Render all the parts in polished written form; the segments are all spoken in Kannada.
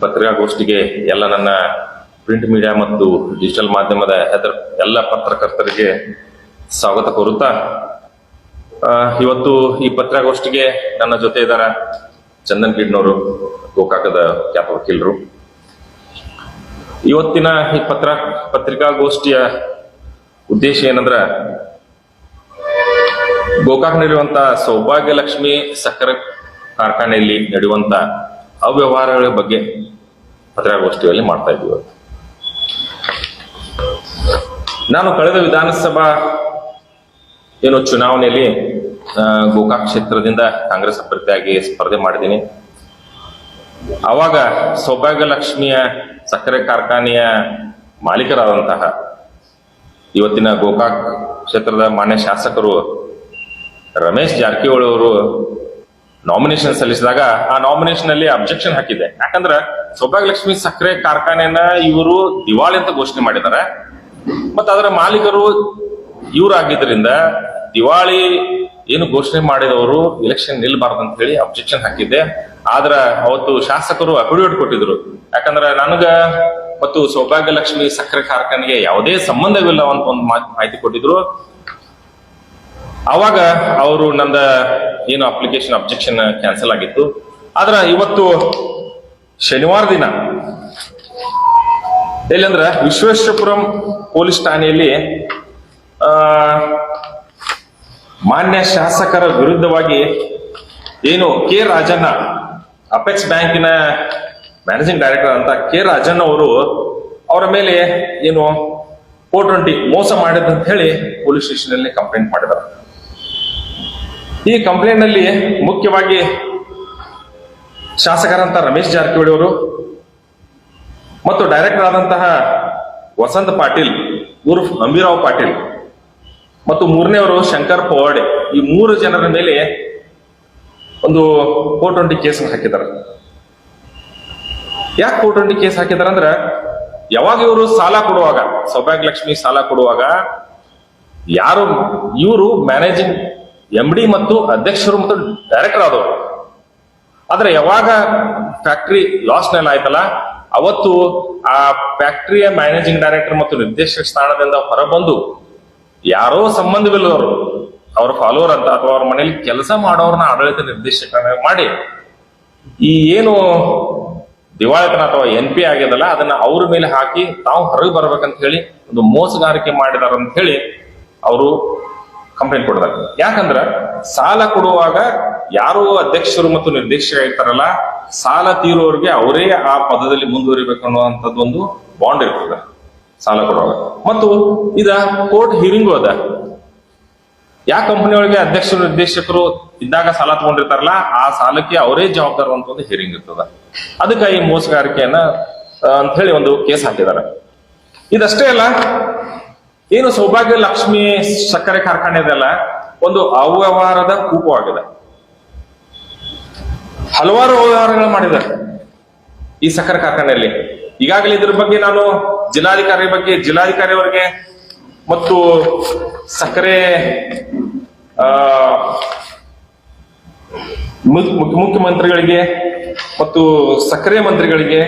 ಪತ್ರಿಕಾಗೋಷ್ಠಿಗೆ ಎಲ್ಲ ನನ್ನ ಪ್ರಿಂಟ್ ಮೀಡಿಯಾ ಮತ್ತು ಡಿಜಿಟಲ್ ಮಾಧ್ಯಮದ ಎಲ್ಲ ಪತ್ರಕರ್ತರಿಗೆ ಸ್ವಾಗತ ಕೋರುತ್ತಾ, ಇವತ್ತು ಈ ಪತ್ರಿಕಾಗೋಷ್ಠಿಗೆ ನನ್ನ ಜೊತೆ ಇದ್ದಾರ ಚಂದನ್ ಗಿಡ್ನವರು, ಗೋಕಾಕದ ಖ್ಯಾತ ವಕೀಲರು. ಇವತ್ತಿನ ಈ ಪತ್ರಿಕಾಗೋಷ್ಠಿಯ ಉದ್ದೇಶ ಏನಂದ್ರ, ಗೋಕಾಕ್ನಲ್ಲಿರುವಂತ ಸೌಭಾಗ್ಯಲಕ್ಷ್ಮಿ ಸಕ್ಕರೆ ಕಾರ್ಖಾನೆಯಲ್ಲಿ ನಡೆಯುವಂತ ಅವ್ಯವಹಾರಗಳ ಬಗ್ಗೆ ಪತ್ರಿಕಾಗೋಷ್ಠಿಯಲ್ಲಿ ಮಾಡ್ತಾ ಇದ್ದೀವಿ. ನಾನು ಕಳೆದ ವಿಧಾನಸಭಾ ಚುನಾವಣೆಯಲ್ಲಿ ಗೋಕಾಕ್ ಕ್ಷೇತ್ರದಿಂದ ಕಾಂಗ್ರೆಸ್ ಅಭ್ಯರ್ಥಿಯಾಗಿ ಸ್ಪರ್ಧೆ ಮಾಡಿದ್ದೀನಿ. ಅವಾಗ ಸೌಭಾಗ್ಯಲಕ್ಷ್ಮಿಯ ಸಕ್ಕರೆ ಕಾರ್ಖಾನೆಯ ಮಾಲೀಕರಾದಂತಹ ಇವತ್ತಿನ ಗೋಕಾಕ್ ಕ್ಷೇತ್ರದ ಮಾನ್ಯ ಶಾಸಕರು ರಮೇಶ್ ಜಾರಕಿಹೊಳಿ ಅವರು ನಾಮಿನೇಷನ್ ಸಲ್ಲಿಸಿದಾಗ ಆ ನಾಮಿನೇಷನ್ ಅಲ್ಲಿ ಅಬ್ಜೆಕ್ಷನ್ ಹಾಕಿದೆ. ಯಾಕಂದ್ರೆ ಸೌಭಾಗ್ಯಲಕ್ಷ್ಮಿ ಸಕ್ಕರೆ ಕಾರ್ಖಾನೆಯನ್ನ ಇವರು ದಿವಾಳಿ ಅಂತ ಘೋಷಣೆ ಮಾಡಿದ್ದಾರೆ, ಮತ್ತ ಅದರ ಮಾಲೀಕರು ಇವ್ರು ಆಗಿದ್ರಿಂದ ದಿವಾಳಿ ಏನು ಘೋಷಣೆ ಮಾಡಿದವರು ಎಲೆಕ್ಷನ್ ನಿಲ್ಬಾರ್ದು ಅಂತ ಹೇಳಿ ಅಬ್ಜೆಕ್ಷನ್ ಹಾಕಿದ್ದೆ. ಆದ್ರ ಅವತ್ತು ಶಾಸಕರು ಅಫಿಡವಿಟ್ ಕೊಟ್ಟಿದ್ರು. ಯಾಕಂದ್ರೆ ನನಗ ಮತ್ತು ಸೌಭಾಗ್ಯಲಕ್ಷ್ಮಿ ಸಕ್ಕರೆ ಕಾರ್ಖಾನೆಗೆ ಯಾವುದೇ ಸಂಬಂಧವಿಲ್ಲ ಅಂತ ಒಂದು ಮಾಹಿತಿ ಕೊಟ್ಟಿದ್ರು. ಅವಾಗ ಅವರು ನಂದ ಏನು ಅಪ್ಲಿಕೇಶನ್ ಅಬ್ಜೆಕ್ಷನ್ ಕ್ಯಾನ್ಸಲ್ ಆಗಿತ್ತು. ಆದ್ರ ಇವತ್ತು ಶನಿವಾರ ದಿನ ಎಲ್ಲಂದ್ರ ವಿಶ್ವೇಶ್ವರಪುರಂ ಪೊಲೀಸ್ ಠಾಣೆಯಲ್ಲಿ ಮಾನ್ಯ ಶಾಸಕರ ವಿರುದ್ಧವಾಗಿ ಏನು ಕೆ ರಾಜಣ್ಣ, ಅಪೆಕ್ಸ್ ಬ್ಯಾಂಕಿನ ಮ್ಯಾನೇಜಿಂಗ್ ಡೈರೆಕ್ಟರ್ ಅಂತ ಕೆ ರಾಜಣ್ಣ ಅವರು ಅವರ ಮೇಲೆ ಏನು 420 ಮೋಸ ಮಾಡಿದಂತ ಹೇಳಿ ಪೊಲೀಸ್ ಸ್ಟೇಷನ್ ಅಲ್ಲಿ ಕಂಪ್ಲೇಂಟ್ ಮಾಡಿದ್ದಾರೆ. ಈ ಕಂಪ್ಲೇಂಟ್ ನಲ್ಲಿ ಮುಖ್ಯವಾಗಿ ಶಾಸಕರಂತ ರಮೇಶ್ ಜಾರಕಿಹೊಳಿ ಅವರು ಮತ್ತು ಡೈರೆಕ್ಟರ್ ಆದಂತಹ ವಸಂತ ಪಾಟೀಲ್ ಉರ್ಫ್ ಅಂಬಿರಾವ್ ಪಾಟೀಲ್ ಮತ್ತು ಮೂರನೇವರು ಶಂಕರ್ ಪವಾಡೆ, ಈ 3 ಜನರ ಮೇಲೆ ಒಂದು 420 ಕೇಸ್ ಹಾಕಿದ್ದಾರೆ. ಯಾಕೆ 420 ಕೇಸ್ ಹಾಕಿದಾರೆ ಅಂದ್ರೆ, ಯಾವಾಗ ಇವರು ಸಾಲ ಕೊಡುವಾಗ, ಸೌಭಾಗ್ಯಲಕ್ಷ್ಮಿ ಸಾಲ ಕೊಡುವಾಗ ಯಾರು ಇವರು ಮ್ಯಾನೇಜಿಂಗ್ MD ಮತ್ತು ಅಧ್ಯಕ್ಷರು ಮತ್ತು ಡೈರೆಕ್ಟರ್ ಆದವರು. ಆದ್ರೆ ಯಾವಾಗ ಫ್ಯಾಕ್ಟರಿ ಲಾಸ್ ನಲ್ಲಿ ಆಯ್ತಲ್ಲ, ಅವತ್ತು ಆ ಫ್ಯಾಕ್ಟರಿಯ ಮ್ಯಾನೇಜಿಂಗ್ ಡೈರೆಕ್ಟರ್ ಮತ್ತು ನಿರ್ದೇಶಕ ಸ್ಥಾನದಿಂದ ಹೊರಬಂದು ಯಾರೋ ಸಂಬಂಧವಿಲ್ಲದವರು, ಅವ್ರ ಫಾಲೋವರ್ ಅಂತ ಅಥವಾ ಅವ್ರ ಮನೇಲಿ ಕೆಲಸ ಮಾಡೋರ್ನ ಆಡಳಿತ ನಿರ್ದೇಶಕ ಮಾಡಿ ಈ ಏನು ದಿವಾಳಿತನ ಅಥವಾ NP ಆಗ್ಯದಲ್ಲ ಅದನ್ನ ಅವ್ರ ಮೇಲೆ ಹಾಕಿ ತಾವು ಹೊರಗೆ ಬರ್ಬೇಕಂತ ಹೇಳಿ ಒಂದು ಮೋಸಗಾರಿಕೆ ಮಾಡಿದಾರ ಅಂತ ಹೇಳಿ ಅವರು ಕಂಪ್ಲೇಂಟ್ ಕೊಡ್ತಾರೆ. ಯಾಕಂದ್ರ ಸಾಲ ಕೊಡುವಾಗ ಯಾರು ಅಧ್ಯಕ್ಷರು ಮತ್ತು ನಿರ್ದೇಶಕ ಇರ್ತಾರಲ್ಲ, ಸಾಲ ತೀರೋರಿಗೆ ಅವರೇ ಆ ಪದದಲ್ಲಿ ಮುಂದುವರಿಬೇಕು ಅನ್ನುವಂಥದ್ದು ಒಂದು ಬಾಂಡ್ ಇರ್ತದೆ ಸಾಲ ಕೊಡುವಾಗ. ಮತ್ತು ಇದ ಕೋರ್ಟ್ ಹಿಯರಿಂಗು ಅದ. ಯಾವ ಕಂಪನಿ ಒಳಗೆ ಅಧ್ಯಕ್ಷರು ನಿರ್ದೇಶಕರು ಇದ್ದಾಗ ಸಾಲ ತಗೊಂಡಿರ್ತಾರಲ್ಲ, ಆ ಸಾಲಕ್ಕೆ ಅವರೇ ಜವಾಬ್ದಾರ ಅಂತ ಒಂದು ಹಿಯರಿಂಗ್ ಇರ್ತದ. ಅದಕ್ಕೆ ಈ ಮೋಸಗಾರಿಕೆಯನ್ನ ಅಂತ ಹೇಳಿ ಒಂದು ಕೇಸ್ ಹಾಕಿದ್ದಾರೆ. ಇದಷ್ಟೇ ಅಲ್ಲ, ಏನು ಸೌಭಾಗ್ಯಲಕ್ಷ್ಮಿ ಸಕ್ಕರೆ ಕಾರ್ಖಾನೆ ಇದೆಲ್ಲ ಒಂದು ಅವ್ಯವಹಾರದ ಕೂಪವಾಗಿದೆ. ಹಲವಾರು ಅವ್ಯವಹಾರಗಳು ಮಾಡಿದ್ದಾರೆ ಈ ಸಕ್ಕರೆ ಕಾರ್ಖಾನೆಯಲ್ಲಿ. ಈಗಾಗಲೇ ಇದ್ರ ಬಗ್ಗೆ ನಾನು ಜಿಲ್ಲಾಧಿಕಾರಿ ಅವರಿಗೆ ಮತ್ತು ಸಕ್ಕರೆ ಮುಖ್ಯಮಂತ್ರಿಗಳಿಗೆ ಮತ್ತು ಸಕ್ಕರೆ ಮಂತ್ರಿಗಳಿಗೆ,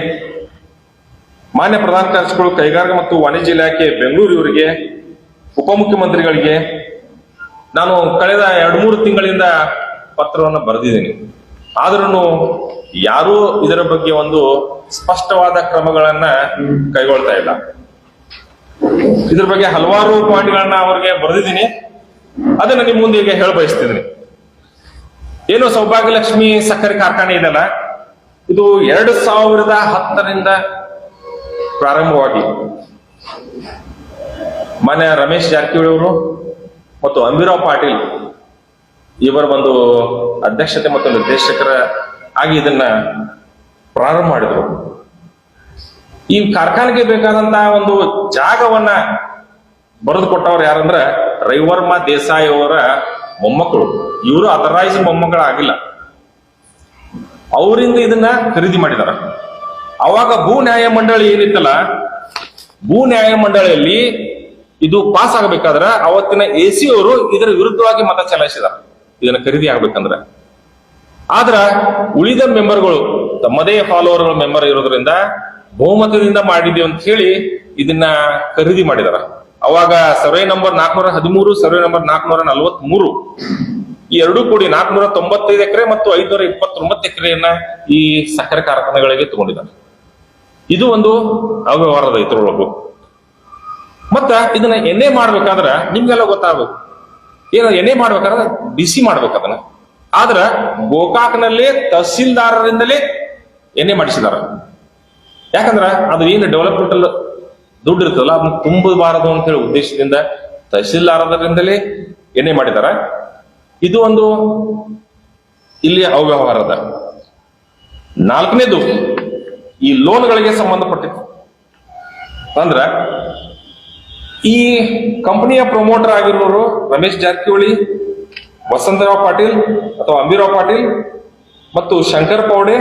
ಮಾನ್ಯ ಪ್ರಧಾನ ಕಾರ್ಯದರ್ಶಿಗಳು ಕೈಗಾರಿಕಾ ಮತ್ತು ವಾಣಿಜ್ಯ ಇಲಾಖೆ ಬೆಂಗಳೂರು ಇವರಿಗೆ, ಉಪಮುಖ್ಯಮಂತ್ರಿಗಳಿಗೆ ನಾನು ಕಳೆದ 2-3 ತಿಂಗಳಿಂದ ಪತ್ರವನ್ನು ಬರೆದಿದ್ದೀನಿ. ಆದ್ರೂ ಯಾರೂ ಇದರ ಬಗ್ಗೆ ಒಂದು ಸ್ಪಷ್ಟವಾದ ಕ್ರಮಗಳನ್ನ ಕೈಗೊಳ್ತಾ ಇಲ್ಲ. ಇದ್ರ ಬಗ್ಗೆ ಹಲವಾರು ಪಾಯಿಂಟ್ಗಳನ್ನ ಅವ್ರಿಗೆ ಬರೆದಿದ್ದೀನಿ, ಅದನ್ನ ನಿಮ್ ಮುಂದೆ ಈಗ ಹೇಳ ಬಯಸ್ತಿದ್ದೀನಿ. ಏನು ಸೌಭಾಗ್ಯಲಕ್ಷ್ಮಿ ಸಕ್ಕರೆ ಕಾರ್ಖಾನೆ ಇದೆಲ್ಲ, ಇದು 2010ರಿಂದ ಪ್ರಾರಂಭವಾಗಿ ಮಾನ್ಯ ರಮೇಶ್ ಜಾರಕಿಹೊಳಿ ಅವರು ಮತ್ತು ಅಂಬಿರಾವ್ ಪಾಟೀಲ್ ಇವರ ಒಂದು ಅಧ್ಯಕ್ಷತೆ ಮತ್ತು ನಿರ್ದೇಶಕರ ಆಗಿ ಇದನ್ನ ಪ್ರಾರಂಭ ಮಾಡಿದ್ರು. ಈ ಕಾರ್ಖಾನೆಗೆ ಬೇಕಾದಂತಹ ಒಂದು ಜಾಗವನ್ನ ಬರೆದು ಕೊಟ್ಟವ್ರು ಯಾರಂದ್ರ ರವಿವರ್ಮ ದೇಸಾಯಿ ಅವರ ಮೊಮ್ಮಕ್ಕಳು. ಇವರು ಅಥರೈಸ್ ಮೊಮ್ಮಕ್ಕಳಾಗಿಲ್ಲ, ಅವರಿಂದ ಇದನ್ನ ಖರೀದಿ ಮಾಡಿದಾರ. ಅವಾಗ ಭೂ ನ್ಯಾಯ ಮಂಡಳಿ ಏನಿತ್ತಲ್ಲ, ಭೂ ನ್ಯಾಯ ಮಂಡಳಿಯಲ್ಲಿ ಇದು ಪಾಸ್ ಆಗಬೇಕಾದ್ರ ಅವತ್ತಿನ AC ಅವರು ಇದರ ವಿರುದ್ಧವಾಗಿ ಮತ ಚಲಾಯಿಸಿದಾರ ಇದನ್ನ ಖರೀದಿ ಆಗ್ಬೇಕಂದ್ರ. ಆದ್ರ ಉಳಿದ ಮೆಂಬರ್ಗಳು ತಮ್ಮದೇ ಫಾಲೋವರ್ಗಳ ಮೆಂಬರ್ ಇರೋದ್ರಿಂದ ಬಹುಮತದಿಂದ ಮಾಡಿದೀವಿ ಅಂತ ಹೇಳಿ ಇದನ್ನ ಖರೀದಿ ಮಾಡಿದಾರ. ಅವಾಗ ಸರ್ವೆ ನಂಬರ್ 413, ಸರ್ವೆ ನಂಬರ್ 443 ಈ ಎರಡೂ ಕೂಡಿ 495 ಎಕರೆ ಮತ್ತು 529 ಎಕರೆಯನ್ನ ಈ ಸಕ್ಕರೆ ಕಾರ್ಖಾನೆಗಳಿಗೆ ತಗೊಂಡಿದ್ದಾರೆ. ಇದು ಒಂದು ಅವ್ಯವಹಾರದ ಇದ್ರೊಳಗು. ಮತ್ತ ಇದನ್ನ ಎಣ್ಣೆ ಮಾಡ್ಬೇಕಾದ್ರ ನಿಮ್ಗೆಲ್ಲ ಗೊತ್ತಾಗಬೇಕು, ಏನ ಎಣ್ಣೆ ಮಾಡ್ಬೇಕಾದ್ರೆ ಬಿಸಿ ಮಾಡ್ಬೇಕು ಅದನ್ನ. ಆದ್ರ ಗೋಕಾಕ್ನಲ್ಲೇ ತಹಸೀಲ್ದಾರರಿಂದಲೇ ಎಣ್ಣೆ ಮಾಡಿಸಿದಾರ. ಯಾಕಂದ್ರ ಅದು ಏನು ಡೆವಲಪ್ಮೆಂಟಲ್ ದುಡ್ಡು ಇರ್ತದಲ್ಲ ಅದನ್ನ ತುಂಬಬಾರದು ಅಂತ ಹೇಳಿ ಉದ್ದೇಶದಿಂದ ತಹಸೀಲ್ದಾರರಿಂದಲೇ ಎಣ್ಣೆ ಮಾಡಿದಾರ. ಇದು ಒಂದು ಇಲ್ಲಿ ಅವ್ಯವಹಾರದ. ನಾಲ್ಕನೇದು ಈ ಲೋನ್ಗಳಿಗೆ ಸಂಬಂಧಪಟ್ಟಿತ್ತು. ಅಂದ್ರ ಈ ಕಂಪನಿಯ ಪ್ರಮೋಟರ್ ಆಗಿರೋರು ರಮೇಶ್ ಜಾರಕಿಹೊಳಿ, ವಸಂತರಾವ್ ಪಾಟೀಲ್ ಅಥವಾ ಅಂಬಿರಾವ್ ಪಾಟೀಲ್ ಮತ್ತು ಶಂಕರ್ ಪೌಡೆ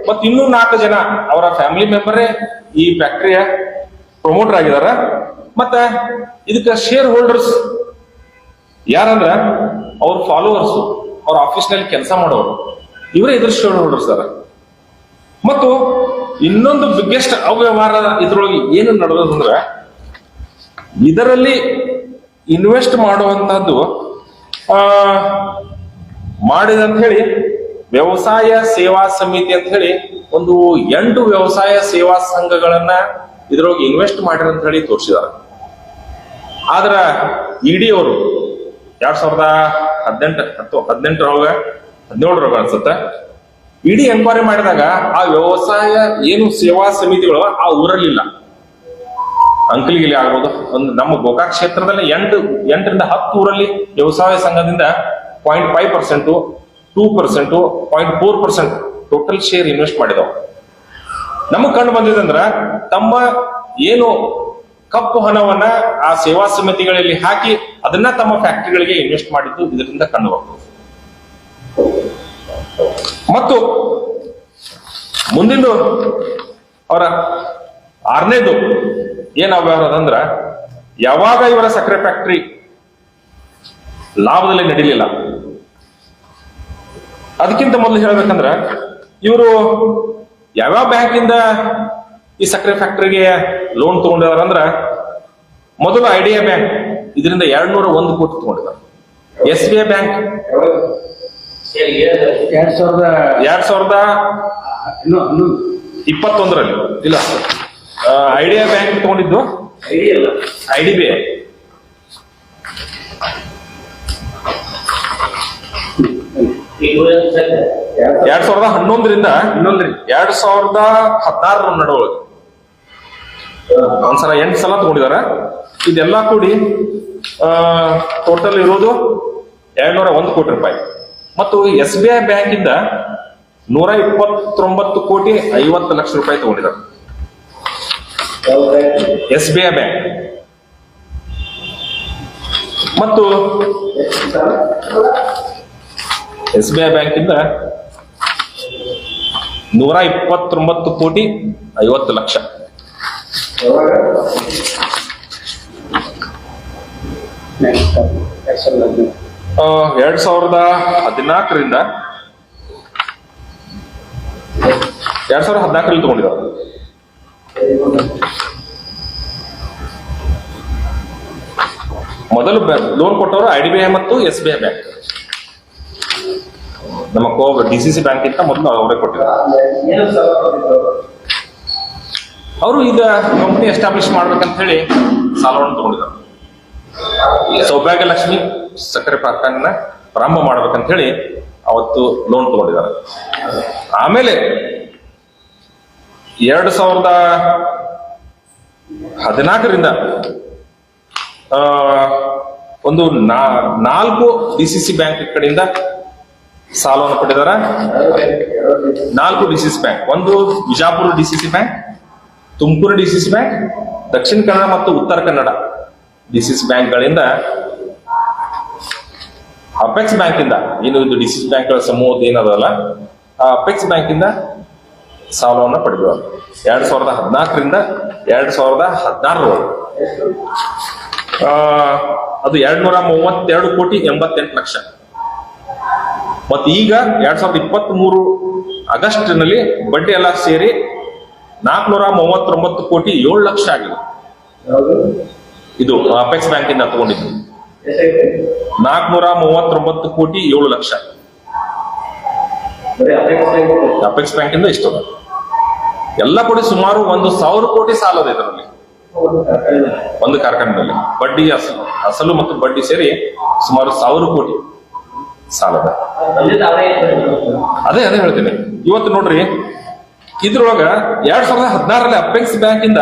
ಮತ್ತು ಇನ್ನೂ 4 ಜನ ಅವರ ಫ್ಯಾಮಿಲಿ ಮೆಂಬರೇ ಈ ಫ್ಯಾಕ್ಟರಿಯ ಪ್ರಮೋಟರ್ ಆಗಿದಾರ. ಮತ್ತ ಇದಕ್ಕ ಶೇರ್ ಹೋಲ್ಡರ್ಸ್ ಯಾರಂದ್ರ ಅವ್ರ ಫಾಲೋವರ್ಸ್, ಅವ್ರ ಆಫೀಸ್ ನಲ್ಲಿ ಕೆಲಸ ಮಾಡೋರು, ಇವರೇ ಇದ್ರ ಶೇರ್ ಹೋಲ್ಡರ್ಸ್ ಅದಾರ. ಮತ್ತು ಇನ್ನೊಂದು ಬಿಗ್ಗೆಸ್ಟ್ ಅವ್ಯವಹಾರ ಇದ್ರೊಳಗೆ ಏನು ನಡೆದಂದ್ರ ಇದರಲ್ಲಿ ಇನ್ವೆಸ್ಟ್ ಮಾಡುವಂತಹದ್ದು ಮಾಡಿದಂತ ಹೇಳಿ ವ್ಯವಸಾಯ ಸೇವಾ ಸಮಿತಿ ಅಂತ ಹೇಳಿ ಒಂದು 8 ವ್ಯವಸಾಯ ಸೇವಾ ಸಂಘಗಳನ್ನ ಇದ್ರೊಳಗೆ ಇನ್ವೆಸ್ಟ್ ಮಾಡಿರ ಅಂತ ಹೇಳಿ ತೋರಿಸಿದಾರೆ. ಆದ್ರ ಇಡಿ ಅವರು 2017 ಅನ್ಸುತ್ತೆ ಇಡಿ ಎನ್ಕ್ವೈರಿ ಮಾಡಿದಾಗ ಆ ವ್ಯವಸಾಯ ಏನು ಸೇವಾ ಸಮಿತಿಗಳು ಆ ಊರಲ್ಲಿಲ್ಲ. ಅಂಕಲಿಗಿಲಿ ಆಗ್ಬೋದು. ಒಂದು ನಮ್ಮ ಗೋಕಾಕ್ ಕ್ಷೇತ್ರದಲ್ಲಿ 8 ರಿಂದ 10 ಊರಲ್ಲಿ ವ್ಯವಸಾಯ ಸಂಘದಿಂದ 0.5%, 2%, 0.4% ಟೋಟಲ್ ಶೇರ್ ಇನ್ವೆಸ್ಟ್ ಮಾಡಿದವು. ನಮಗ್ ಕಂಡು ಬಂದಿದಂದ್ರ ತಮ್ಮ ಏನು ಕಪ್ಪು ಹಣವನ್ನ ಆ ಸೇವಾ ಸಮಿತಿಗಳಲ್ಲಿ ಹಾಕಿ ಅದನ್ನ ತಮ್ಮ ಫ್ಯಾಕ್ಟರಿಗಳಿಗೆ ಇನ್ವೆಸ್ಟ್ ಮಾಡಿದ್ದು ಇದರಿಂದ ಕಂಡು ಬರ್ತದೆ. ಮತ್ತು ಮುಂದಿನ ಅವರ 6ನೇದು ಏನ್ ಅವ್ಯವಹಾರ ಅಂದ್ರ ಯಾವಾಗ ಇವರ ಸಕ್ಕರೆ ಫ್ಯಾಕ್ಟರಿ ಲಾಭದಲ್ಲಿ ನಡೀಲಿಲ್ಲ, ಅದಕ್ಕಿಂತ ಮೊದಲು ಹೇಳ್ಬೇಕಂದ್ರ ಇವರು ಯಾವ್ಯಾವ ಬ್ಯಾಂಕಿಂದ ಈ ಸಕ್ಕರೆ ಫ್ಯಾಕ್ಟರಿಗೆ ಲೋನ್ ತಗೊಂಡಿದಾರ ಅಂದ್ರ ಮೊದಲು ಐಡಿಯಾ ಬ್ಯಾಂಕ್ ಇದರಿಂದ 201 ಕೋಟಿ ತಗೊಂಡಿದ್ದಾರೆ. SBI ಬ್ಯಾಂಕ್ 2021ರಲ್ಲಿ ಇಲ್ಲ, ಐಡಿಯಾ ಬ್ಯಾಂಕ್ ತಗೊಂಡಿದ್ದು IDBI 2011ರಿಂದ 2016 ನಡುವೊಳಗೆ ಒಂದ್ಸಲ 8 ಸಲ ತಗೊಂಡಿದಾರ. ಇದೆಲ್ಲ ಕೂಡಿ ಟೋಟಲ್ ಇರೋದು 201 ಕೋಟಿ ರೂಪಾಯಿ. ಮತ್ತು SBI ಬ್ಯಾಂಕ್ ಇಂದ 129 ಕೋಟಿ 50 ಲಕ್ಷ ರೂಪಾಯಿ ತಗೊಂಡಿದ್ದಾರೆ. SBI ಬ್ಯಾಂಕ್ ಮತ್ತು SBI ಬ್ಯಾಂಕ್ ಇಂದ 129 ಕೋಟಿ 50 ಲಕ್ಷ. 2014ರಿಂದ 2014ರಲ್ಲಿ ತಗೊಂಡಿದ್ದಾರೆ. ಮೊದಲು ಲೋನ್ ಕೊಟ್ಟವರು IDBI ಮತ್ತು SBI ಬ್ಯಾಂಕ್. ನಮ್ಮ DCC ಬ್ಯಾಂಕ್ ಇಂತ ಮೊದಲು ಅವರೇ ಕೊಟ್ಟಿದ್ದಾರೆ. ಅವರು ಈಗ ಕಂಪನಿ ಎಸ್ಟಾಬ್ಲಿಷ್ ಮಾಡ್ಬೇಕಂತ ಹೇಳಿ ಸಾಲವನ್ನು ತಗೊಂಡಿದ್ದಾರೆ. ಸೌಭಾಗ್ಯ ಲಕ್ಷ್ಮಿ ಸಕ್ಕರೆ ಕಾರ್ಖಾನೆನ ಪ್ರಾರಂಭ ಮಾಡ್ಬೇಕಂತ ಹೇಳಿ ಅವತ್ತು ಲೋನ್ ತಗೊಂಡಿದ್ದಾರೆ. ಆಮೇಲೆ 2014ರಿಂದ ಒಂದು 4 DCC ಬ್ಯಾಂಕ್ ಕಡೆಯಿಂದ ಸಾಲವನ್ನು ಪಡೆದಾರ. 4 DCC ಬ್ಯಾಂಕ್, ಒಂದು Vijapur DCC bank, Tumakuru DCC bank, Dakshina Kannada ಮತ್ತು ಉತ್ತರ ಕನ್ನಡ DCC ಬ್ಯಾಂಕ್ಗಳಿಂದ, ಅಪೆಕ್ಸ್ ಬ್ಯಾಂಕ್ ಇಂದ ಏನು ಇದು DCC ಬ್ಯಾಂಕ್ಗಳ ಸಮೂಹ ಏನದಲ್ಲ ಆ ಅಪೆಕ್ಸ್ ಬ್ಯಾಂಕ್ ಇಂದ ಸಾಲವನ್ನು ಪಡೆದಿದ್ದಾರೆ. 2014ರಿಂದ 2016 ಅದು 232 ಕೋಟಿ 88 ಲಕ್ಷ. ಮತ್ತು ಈಗ 2023 ಆಗಸ್ಟ್ನಲ್ಲಿ ಬಡ್ಡಿ ಎಲ್ಲ ಸೇರಿ 439 ಕೋಟಿ 7 ಲಕ್ಷ ಆಗಿದೆ. ಇದು ಅಪೆಕ್ಸ್ ಬ್ಯಾಂಕ್ ಇಂದ ತಗೊಂಡಿದ್ದು 439 ಕೋಟಿ 7 ಲಕ್ಷ. ಅಪೆಕ್ಸ್ ಬ್ಯಾಂಕ್ ಇಂದ ಇಷ್ಟು ಎಲ್ಲ ಕೂಡಿ ಸುಮಾರು 1,000 ಕೋಟಿ ಸಾಲ ಇದೆ ಇದರಲ್ಲಿ, ಒಂದು ಕಾರ್ಖಾನೆಯಲ್ಲಿ. ಬಡ್ಡಿ ಅಸಲು ಮತ್ತು ಬಡ್ಡಿ ಸೇರಿ ಸುಮಾರು 1,000 ಕೋಟಿ ಸಾಲದ. ಅದೇ ಹೇಳ್ತೀನಿ. ಇವತ್ತು ನೋಡ್ರಿ, ಇದ್ರೊಳಗ 2016ರಲ್ಲಿ ಅಪೆಕ್ಸ್ ಬ್ಯಾಂಕ್ ಇಂದ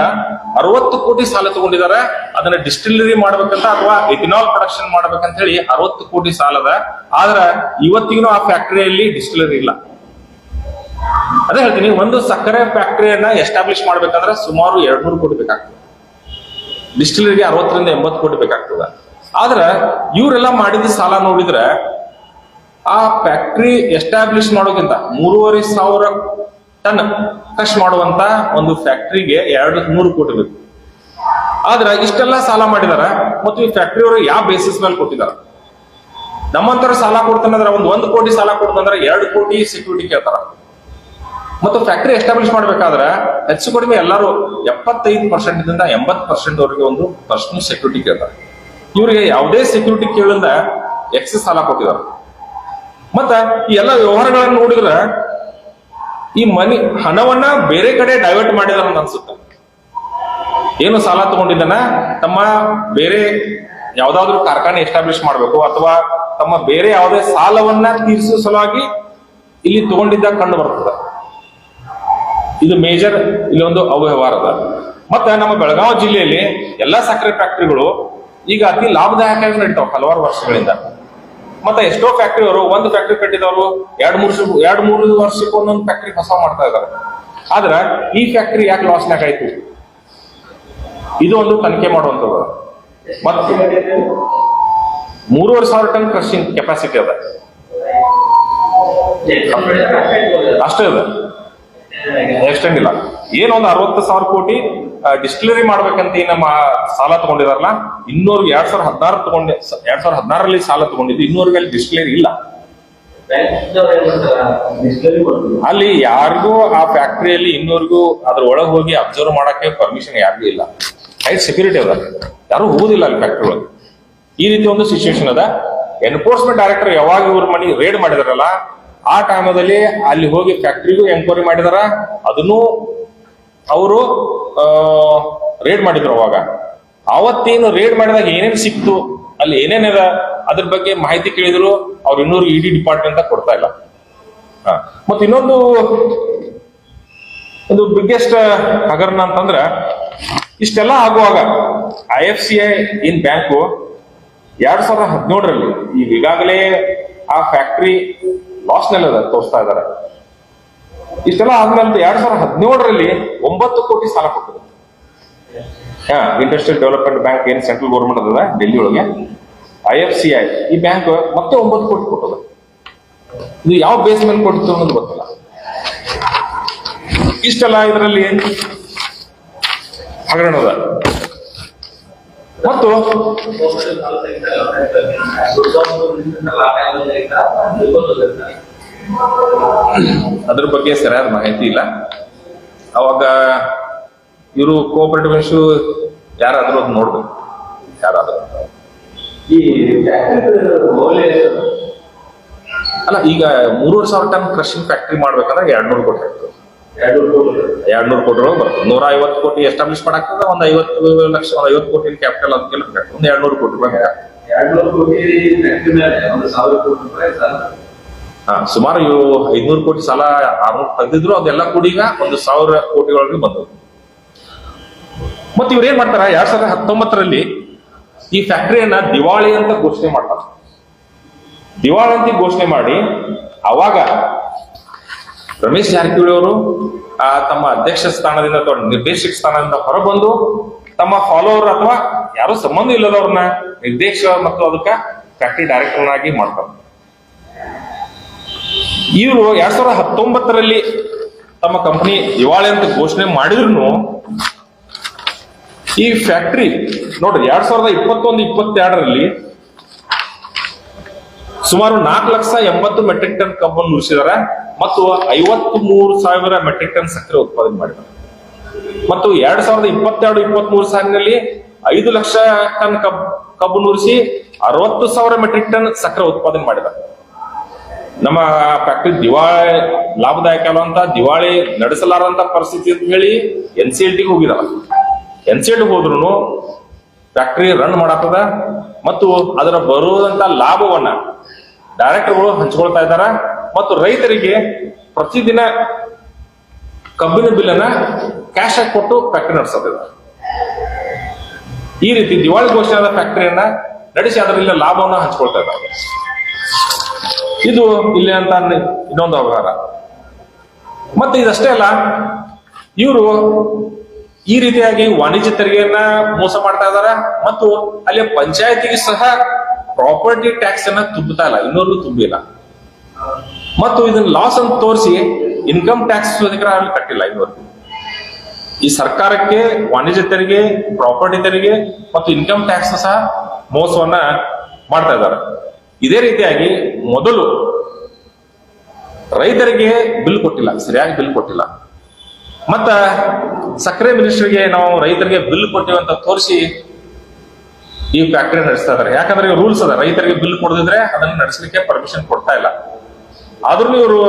60 ಕೋಟಿ ಸಾಲ ತಗೊಂಡಿದ್ದಾರೆ. ಅದನ್ನ ಡಿಸ್ಟಿಲರಿ ಮಾಡ್ಬೇಕಂತ ಅಥವಾ ಎಥಿನಾಲ್ ಪ್ರೊಡಕ್ಷನ್ ಮಾಡ್ಬೇಕಂತ ಹೇಳಿ 60 ಕೋಟಿ ಸಾಲದ. ಆದ್ರ ಇವತ್ತಿಗೂ ಆ ಫ್ಯಾಕ್ಟರಿಯಲ್ಲಿ ಡಿಸ್ಟಿಲರಿ ಇಲ್ಲ. ಅದೇ ಹೇಳ್ತೀನಿ, ಒಂದು ಸಕ್ಕರೆ ಫ್ಯಾಕ್ಟರಿಯನ್ನ ಎಸ್ಟಾಬ್ಲಿಷ್ ಮಾಡ್ಬೇಕಂದ್ರೆ ಸುಮಾರು 200 ಕೋಟಿ ಬೇಕಾಗ್ತದೆ. ಡಿಸ್ಟಿಲರಿಗೆ 60ರಿಂದ 80 ಕೋಟಿ ಬೇಕಾಗ್ತದ. ಆದ್ರ ಇವರೆಲ್ಲ ಮಾಡಿದ ಸಾಲ ನೋಡಿದ್ರೆ ಆ ಫ್ಯಾಕ್ಟರಿ ಎಸ್ಟಾಬ್ಲಿಷ್ ಮಾಡೋಕ್ಕಿಂತ 3,500 ಟನ್ ಖರ್ಚು ಮಾಡುವಂತ ಒಂದು ಫ್ಯಾಕ್ಟರಿಗೆ 200 ಕೋಟಿ ಬೇಕು. ಆದ್ರೆ ಇಷ್ಟೆಲ್ಲ ಸಾಲ ಮಾಡಿದಾರ. ಮತ್ತು ಈ ಫ್ಯಾಕ್ಟರಿ ಅವರು ಯಾವ ಬೇಸಿಸ್ ಮೇಲೆ ಕೊಟ್ಟಿದಾರ? ನಮ್ಮಂತರ ಸಾಲ ಕೊಡ್ತಾನಂದ್ರೆ ಒಂದು ಕೋಟಿ ಸಾಲ ಕೊಡ್ತಂದ್ರೆ 2 ಕೋಟಿ ಸೆಕ್ಯೂರಿಟಿ ಕೇಳ್ತಾರ. ಮತ್ತು ಫ್ಯಾಕ್ಟರಿ ಎಸ್ಟಾಬ್ಲಿಷ್ ಮಾಡ್ಬೇಕಾದ್ರೆ ಹೆಚ್ಚು ಕಡಿಮೆ ಎಲ್ಲರೂ 75% 80% ವರೆಗೆ ಒಂದು ಪರ್ಸನಲ್ ಸೆಕ್ಯೂರಿಟಿ ಕೇಳ್ತಾರೆ. ಇವರಿಗೆ ಯಾವುದೇ ಸೆಕ್ಯೂರಿಟಿ ಕೇಳಿದ ಎಕ್ಸೆಸ್ ಸಾಲ ಕೊಟ್ಟಿದ್ದಾರೆ. ಮತ್ತ ಈ ಎಲ್ಲ ವ್ಯವಹಾರಗಳನ್ನು ನೋಡಿದ್ರೆ ಈ ಹಣವನ್ನ ಬೇರೆ ಕಡೆ ಡೈವರ್ಟ್ ಮಾಡಿದಾರ ಅಂತ ಅನ್ಸುತ್ತೆ. ಏನು ಸಾಲ ತಗೊಂಡಿದ್ದಾನ ತಮ್ಮ ಬೇರೆ ಯಾವ್ದಾದ್ರು ಕಾರ್ಖಾನೆ ಎಸ್ಟಾಬ್ಲಿಷ್ ಮಾಡ್ಬೇಕು ಅಥವಾ ತಮ್ಮ ಬೇರೆ ಯಾವುದೇ ಸಾಲವನ್ನ ತೀರಿಸುವ ಸಲುವಾಗಿ ಇಲ್ಲಿ ತಗೊಂಡಿದ್ದ ಕಂಡು ಬರ್ತದೆ. ಇದು ಮೇಜರ್ ಇಲ್ಲಿ ಒಂದು ಅವ್ಯವಹಾರ ಅದ. ಮತ್ತೆ ನಮ್ಮ ಬೆಳಗಾವಿ ಜಿಲ್ಲೆಯಲ್ಲಿ ಎಲ್ಲಾ ಸಕ್ಕರೆ ಫ್ಯಾಕ್ಟರಿಗಳು ಈಗ ಅತಿ ಲಾಭದಾಯಕವಾಗಿ ನಡೀತಾವ ಹಲವಾರು ವರ್ಷಗಳಿಂದ. ಮತ್ತೆ ಎಷ್ಟೋ ಫ್ಯಾಕ್ಟರಿ ಅವರು ಒಂದು ಫ್ಯಾಕ್ಟರಿ ಕಟ್ಟಿದವರು 2-3 ವರ್ಷಕ್ಕೆ ಒಂದೊಂದು ಫ್ಯಾಕ್ಟರಿ ಹೊಸ ಮಾಡ್ತಾ ಇದ್ದಾರೆ. ಆದ್ರ ಈ ಫ್ಯಾಕ್ಟರಿ ಯಾಕೆ ಲಾಸ್ನಾಗ ಆಯ್ತು? ಇದು ಒಂದು ತನಿಖೆ ಮಾಡುವಂಥದ್ದು. ಮತ್ತೆ 3,500 ಟನ್ ಕ್ರಷಿಂಗ್ ಕೆಪಾಸಿಟಿ ಅದ, ಅಷ್ಟೇ ಅದ, ಎಕ್ಸ್ಟೆಂಡ್ ಇಲ್ಲ. ಏನೊಂದು 60,000 ಕೋಟಿ ಡಿಸ್ಟಿಲರಿ ಮಾಡ್ಬೇಕಂತ ನಮ್ಮ ಸಾಲ ತಗೊಂಡಿದಾರಲ್ಲ, ಇನ್ನೂರ್ಗೆ 2016ರಲ್ಲಿ ಸಾಲ ತಗೊಂಡಿದ್ದು, ಇನ್ನೂರ್ಗೆ ಅಲ್ಲಿ ಡಿಸ್ಟಿಲರಿ ಇಲ್ಲ. ಅಲ್ಲಿ ಯಾರಿಗೂ ಆ ಫ್ಯಾಕ್ಟರಿಯಲ್ಲಿ ಇನ್ನೂರ್ಗೂ ಅದ್ರ ಒಳಗೆ ಹೋಗಿ ಅಬ್ಸರ್ವ್ ಮಾಡಕ್ಕೆ ಪರ್ಮಿಷನ್ ಯಾರಿಗೂ ಇಲ್ಲ. ಹೈಟ್ ಸೆಕ್ಯೂರಿಟಿ ಅದ, ಯಾರು ಹೋಗುದಿಲ್ಲ ಅಲ್ಲಿ ಫ್ಯಾಕ್ಟರಿ ಒಳಗೆ. ಈ ರೀತಿ ಒಂದು ಸಿಚುವೇಶನ್ ಅದ. ಎನ್ಫೋರ್ಸ್ಮೆಂಟ್ ಡೈರೆಕ್ಟರ್ ಯಾವಾಗ ಇವ್ರ ಮನೆ ರೇಡ್ ಮಾಡಿದಾರಲ್ಲ ಆ ಟೈಮಲ್ಲಿ ಅಲ್ಲಿ ಹೋಗಿ ಫ್ಯಾಕ್ಟರಿಗೂ ಎಂಕ್ವೈರಿ ಮಾಡಿದಾರ. ಅದನ್ನು ಅವರು ರೇಡ್ ಮಾಡಿದ್ರು. ಅವಾಗ ಅವತ್ತೇನು ರೇಡ್ ಮಾಡಿದಾಗ ಏನೇನು ಸಿಕ್ತು, ಅಲ್ಲಿ ಏನೇನಿದೆ ಅದ್ರ ಬಗ್ಗೆ ಮಾಹಿತಿ ಕೇಳಿದ್ರು. ಅವ್ರು ಇನ್ನೂರು ಇಡಿ ಡಿಪಾರ್ಟ್ಮೆಂಟ್ ಕೊಡ್ತಾ ಇಲ್ಲ. ಮತ್ತೆ ಇನ್ನೊಂದು ಬಿಗ್ಗೆಸ್ಟ್ ಹಗರಣ ಅಂತಂದ್ರ, ಇಷ್ಟೆಲ್ಲ ಆಗುವಾಗ IFCI ಇನ್ ಬ್ಯಾಂಕು 2017ರಲ್ಲಿ ಈಗಾಗಲೇ ಆ ಫ್ಯಾಕ್ಟರಿ ಲಾಸ್ ನಲ್ಲಿ ತೋರಿಸ್ತಾ ಇದ್ದಾರೆ. ಇಷ್ಟೆಲ್ಲ ಆದ್ಮೇಲೆ 2017ರಲ್ಲಿ 9 ಕೋಟಿ ಸಾಲ ಕೊಟ್ಟರು. ಇಂಡಸ್ಟ್ರಿಯಲ್ ಡೆವಲಪ್ಮೆಂಟ್ ಬ್ಯಾಂಕ್ ಏನ್ ಸೆಂಟ್ರಲ್ ಗೌರ್ಮೆಂಟ್ ಅದ ಡೆಲ್ಲಿ ಒಳಗೆ, IFCI ಈ ಬ್ಯಾಂಕ್ ಮತ್ತೆ 9 ಕೋಟಿ ಕೊಟ್ಟದ. ಇದು ಯಾವ ಬೇಸ್ ಮೇಲೆ ಕೊಟ್ಟಿತ್ತು ಅನ್ನೋದು ಗೊತ್ತಿಲ್ಲ. ಇಷ್ಟೆಲ್ಲ ಇದರಲ್ಲಿ ಹಗರಣದ. ಮತ್ತು ಅದ್ರ ಬಗ್ಗೆ ಸರಿಯಾದ ಮಾಹಿತಿ ಇಲ್ಲ. ಅವಾಗ ಇವರು ಕೋಆಪರೇಟಿವ್ ಇಶ್ಯೂ ಯಾರಾದ್ರೂ ಅದು ನೋಡ್ಬೇಕು. ಯಾರಾದ್ರೂ ಅಲ್ಲ, ಈಗ 3,500 ಟನ್ ಕ್ರಷಿಂಗ್ ಫ್ಯಾಕ್ಟರಿ ಮಾಡ್ಬೇಕಂದ್ರೆ 200 ಕೋಟಿ ಆಗ್ತದೆ. 200 ಕೋಟಿ ಬರ್ತದೆ. 150 ಕೋಟಿ ಎಸ್ಟಾಬ್ಲಿಷ್ ಮಾಡಾಕ್ತದೆ. ಒಂದು 50 ಲಕ್ಷ 50 ಕೋಟಿ ಕ್ಯಾಪಿಟಲ್ ಅದಕ್ಕೆಲ್ಲ ಬೇಕಾಗ್ತದೆ. ಒಂದು 200 ಕೋಟಿ ರೂಪಾಯಿ ಬೇಕಾಗ್ತದೆ. 200 ಕೋಟಿ ಒಂದು 1,000 ಕೋಟಿ ರೂಪಾಯಿ ಸಾಲ. ಸುಮಾರು 500 ಕೋಟಿ ಸಾಲ 600 ತೆಗೆದಿದ್ರು. ಅದೆಲ್ಲ ಕೂಡಿ ಈಗ 1,000 ಕೋಟಿ ಒಳಗೆ ಬಂದವು. ಮತ್ತೆ ಇವ್ರು ಏನ್ ಮಾಡ್ತಾರ, 2019ರಲ್ಲಿ ಈ ಫ್ಯಾಕ್ಟರಿಯನ್ನ ದಿವಾಳಿ ಅಂತ ಘೋಷಣೆ ಮಾಡ್ತಾರೆ. ದಿವಾಳಿ ಅಂತ ಘೋಷಣೆ ಮಾಡಿ ಅವಾಗ ರಮೇಶ್ ಜಾರಕಿಹೊಳಿ ಅವರು ತಮ್ಮ ಅಧ್ಯಕ್ಷ ಸ್ಥಾನದಿಂದ ಅಥವಾ ನಿರ್ದೇಶಕ ಸ್ಥಾನದಿಂದ ಹೊರಬಂದು ತಮ್ಮ ಫಾಲೋವರ್ ಅಥವಾ ಯಾರೋ ಸಂಬಂಧ ಇಲ್ಲದವ್ರನ್ನ ನಿರ್ದೇಶಕ ಮತ್ತು ಅದಕ್ಕೆ ಫ್ಯಾಕ್ಟರಿ ಡೈರೆಕ್ಟರ್ ಆಗಿ ಮಾಡ್ತಾರೆ. ಇವರು 2019ರಲ್ಲಿ ತಮ್ಮ ಕಂಪನಿ ದಿವಾಳಿ ಅಂತ ಘೋಷಣೆ ಮಾಡಿದ್ರು ಈ ಫ್ಯಾಕ್ಟರಿ ನೋಡ್ರಿ 2021-22ರಲ್ಲಿ ಸುಮಾರು 4,80,000 ಮೆಟ್ರಿಕ್ ಟನ್ ಕಬ್ಬನ್ನು ನುರಿಸಿದಾರೆ ಮತ್ತು 53,000 ಮೆಟ್ರಿಕ್ ಟನ್ ಸಕ್ಕರೆ ಉತ್ಪಾದನೆ ಮಾಡಿದ್ದಾರೆ. ಮತ್ತು 2022-23 ಸಾಲಿನಲ್ಲಿ 5 ಲಕ್ಷ ಟನ್ ಕಬ್ಬು ನುರಿಸಿ 60,000 ಮೆಟ್ರಿಕ್ ಟನ್ ಸಕ್ಕರೆ ಉತ್ಪಾದನೆ ಮಾಡಿದ್ದಾರೆ. ನಮ್ಮ ಫ್ಯಾಕ್ಟರಿ ಲಾಭದಾಯಕ ಅಲ್ಲಂತ ದಿವಾಳಿ ನಡೆಸಲಾರಂತ ಪರಿಸ್ಥಿತಿ ಅಂತ ಹೇಳಿ NCLT ಹೋಗಿದಾರ. NCLT ಹೋದ್ರು ಫ್ಯಾಕ್ಟರಿ ರನ್ ಮಾಡಾಕದ ಮತ್ತು ಅದರ ಬರುವಂತ ಲಾಭವನ್ನ ಡೈರೆಕ್ಟರ್ಗಳು ಹಂಚ್ಕೊಳ್ತಾ ಇದ್ದಾರ ಮತ್ತು ರೈತರಿಗೆ ಪ್ರತಿದಿನ ಕಬ್ಬಿನ ಬಿಲ್ ಅನ್ನ ಕ್ಯಾಶ್ ಆಗಿ ಕೊಟ್ಟು ಫ್ಯಾಕ್ಟರಿ ನಡೆಸುತ್ತಿದ್ದಾರೆ. ಈ ರೀತಿ ದಿವಾಳಿ ಘೋಷಣೆಯಾದ ಫ್ಯಾಕ್ಟರಿಯನ್ನ ನಡೆಸಿ ಅದರಿಂದ ಲಾಭವನ್ನ ಹಂಚ್ಕೊಳ್ತಾ ಇದ್ದಾರೆ. ಇದು ಇಲ್ಲಿ ಅಂತ ಇನ್ನೊಂದು ವ್ಯವಹಾರ. ಮತ್ತೆ ಇದಷ್ಟೇ ಅಲ್ಲ, ಇವರು ಈ ರೀತಿಯಾಗಿ ವಾಣಿಜ್ಯ ತೆರಿಗೆಯನ್ನ ಮೋಸ ಮಾಡ್ತಾ ಇದಾರೆ ಮತ್ತು ಅಲ್ಲಿ ಪಂಚಾಯತಿಗೆ ಸಹ ಪ್ರಾಪರ್ಟಿ ಟ್ಯಾಕ್ಸ್ ಅನ್ನ ತುಂಬುತ್ತಾ ಇಲ್ಲ, ಇನ್ನೊಂದು ತುಂಬಿಲ್ಲ. ಮತ್ತು ಇದನ್ನ ಲಾಸ್ ಅಂತ ತೋರಿಸಿ ಇನ್ಕಮ್ ಟ್ಯಾಕ್ಸ್ ಅಲ್ಲಿ ಕಟ್ಟಿಲ್ಲ ಇನ್ನೊಂದು. ಈ ಸರ್ಕಾರಕ್ಕೆ ವಾಣಿಜ್ಯ ತೆರಿಗೆ, ಪ್ರಾಪರ್ಟಿ ತೆರಿಗೆ ಮತ್ತು ಇನ್ಕಮ್ ಟ್ಯಾಕ್ಸ್ ಸಹ ಮೋಸವನ್ನ ಮಾಡ್ತಾ ಇದ್ದಾರೆ. ಇದೇ ರೀತಿಯಾಗಿ ಮೊದಲು ರೈತರಿಗೆ ಬಿಲ್ ಕೊಟ್ಟಿಲ್ಲ, ಸರಿಯಾಗಿ ಬಿಲ್ ಕೊಟ್ಟಿಲ್ಲ. ಮತ್ತ ಸಕ್ಕರೆ ಮಿನಿಸ್ಟರ್ಗೆ ನಾವು ರೈತರಿಗೆ ಬಿಲ್ ಕೊಟ್ಟಿವಿ ಅಂತ ತೋರಿಸಿ ಈ ಫ್ಯಾಕ್ಟರಿ ನಡೆಸ್ತಾ ಇದಾರೆ. ಯಾಕಂದ್ರೆ ರೂಲ್ಸ್ ಅದ, ರೈತರಿಗೆ ಬಿಲ್ ಕೊಡದಿದ್ರೆ ಅದನ್ನ ನಡೆಸಲಿಕ್ಕೆ ಪರ್ಮಿಷನ್ ಕೊಡ್ತಾ ಇಲ್ಲ. ಆದ್ರೂ ಇವರು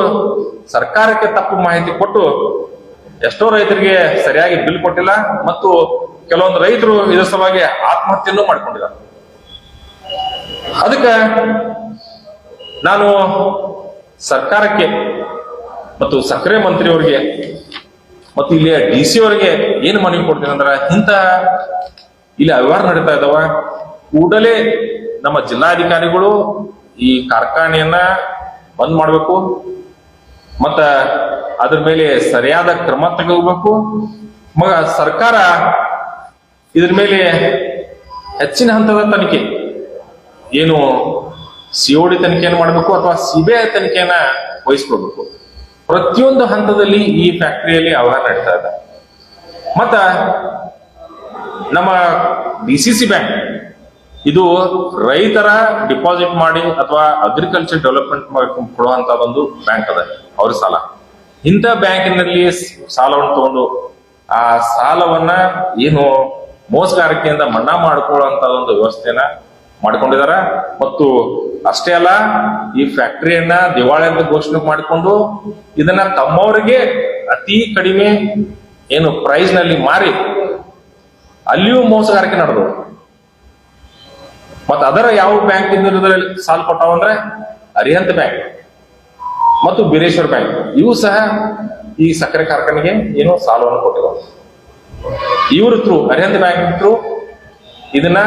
ಸರ್ಕಾರಕ್ಕೆ ತಪ್ಪು ಮಾಹಿತಿ ಕೊಟ್ಟು ಎಷ್ಟೋ ರೈತರಿಗೆ ಸರಿಯಾಗಿ ಬಿಲ್ ಕೊಟ್ಟಿಲ್ಲ ಮತ್ತು ಕೆಲವೊಂದು ರೈತರು ಇದರ ಸಲುವಾಗಿ ಆತ್ಮಹತ್ಯೆಯನ್ನು ಮಾಡ್ಕೊಂಡಿದ್ದಾರೆ. ಅದಕ್ಕೆ ನಾನು ಸರ್ಕಾರಕ್ಕೆ ಮತ್ತು ಸಕ್ಕರೆ ಮಂತ್ರಿಯವರಿಗೆ ಮತ್ತು ಇಲ್ಲಿ DC ಅವರಿಗೆ ಏನು ಮನವಿ ಕೊಡ್ತೀನಿ ಅಂದ್ರೆ, ಇಂಥ ಇಲ್ಲಿ ಅವ್ಯವಹಾರ ನಡೀತಾ ಇದ್ದಾವ, ಕೂಡಲೇ ನಮ್ಮ ಜಿಲ್ಲಾಧಿಕಾರಿಗಳು ಈ ಕಾರ್ಖಾನೆಯನ್ನ ಬಂದ್ ಮಾಡಬೇಕು ಮತ್ತ ಅದ್ರ ಮೇಲೆ ಸರಿಯಾದ ಕ್ರಮ ತಗೋಬೇಕು. ಸರ್ಕಾರ ಇದ್ರ ಮೇಲೆ ಹೆಚ್ಚಿನ ಹಂತದ ತನಿಖೆ, ಏನು COD ತನಿಖೆಯನ್ನು ಮಾಡಬೇಕು ಅಥವಾ CBI ತನಿಖೆಯನ್ನ ವಹಿಸ್ಕೊಳ್ಬೇಕು. ಪ್ರತಿಯೊಂದು ಹಂತದಲ್ಲಿ ಈ ಫ್ಯಾಕ್ಟರಿಯಲ್ಲಿ ಅವ್ಯವಹಾರ ನಡೀತಾ ಇದೆ. ಮತ್ತ ನಮ್ಮ DCC ಬ್ಯಾಂಕ್ ಇದು ರೈತರ ಡಿಪಾಸಿಟ್ ಮಾಡಿ ಅಥವಾ ಅಗ್ರಿಕಲ್ಚರ್ ಡೆವಲಪ್ಮೆಂಟ್ ಕೊಡುವಂತ ಒಂದು ಬ್ಯಾಂಕ್ ಅದ, ಅವ್ರ ಸಾಲ. ಇಂಥ ಬ್ಯಾಂಕಿನಲ್ಲಿ ಸಾಲವನ್ನು ತಗೊಂಡು ಆ ಸಾಲವನ್ನ ಏನು ಮೋಸಗಾರಿಕೆಯಿಂದ ಮನ್ನಾ ಮಾಡ್ಕೊಳ್ಳುವಂತ ಒಂದು ವ್ಯವಸ್ಥೆಯನ್ನ ಮಾಡ್ಕೊಂಡಿದಾರ. ಮತ್ತು ಅಷ್ಟೇ ಅಲ್ಲ, ಈ ಫ್ಯಾಕ್ಟರಿಯನ್ನ ದಿವಾಳಿ ಅಂತ ಘೋಷಣೆ ಮಾಡಿಕೊಂಡು ಇದನ್ನ ತಮ್ಮವರಿಗೆ ಅತಿ ಕಡಿಮೆ ಏನು ಪ್ರೈಸ್ ನಲ್ಲಿ ಮಾರಿ ಅಲ್ಲಿಯೂ ಮೋಸಗಾರಿಕೆ ನಡೆದು. ಮತ್ತ ಅದರ ಯಾವ ಬ್ಯಾಂಕ್ ಸಾಲ ಕೊಟ್ಟಾವಂದ್ರೆ ಅರಿಹಂತ್ ಬ್ಯಾಂಕ್ ಮತ್ತು ಬೀರೇಶ್ವರ್ ಬ್ಯಾಂಕ್, ಇವು ಸಹ ಈ ಸಕ್ಕರೆ ಕಾರ್ಖಾನೆಗೆ ಏನೋ ಸಾಲವನ್ನು ಕೊಟ್ಟಿರುವ. ಇವ್ರ ಥ್ರೂ, ಅರಿಹಂತ್ ಬ್ಯಾಂಕ್ ಥ್ರೂ ಇದನ್ನ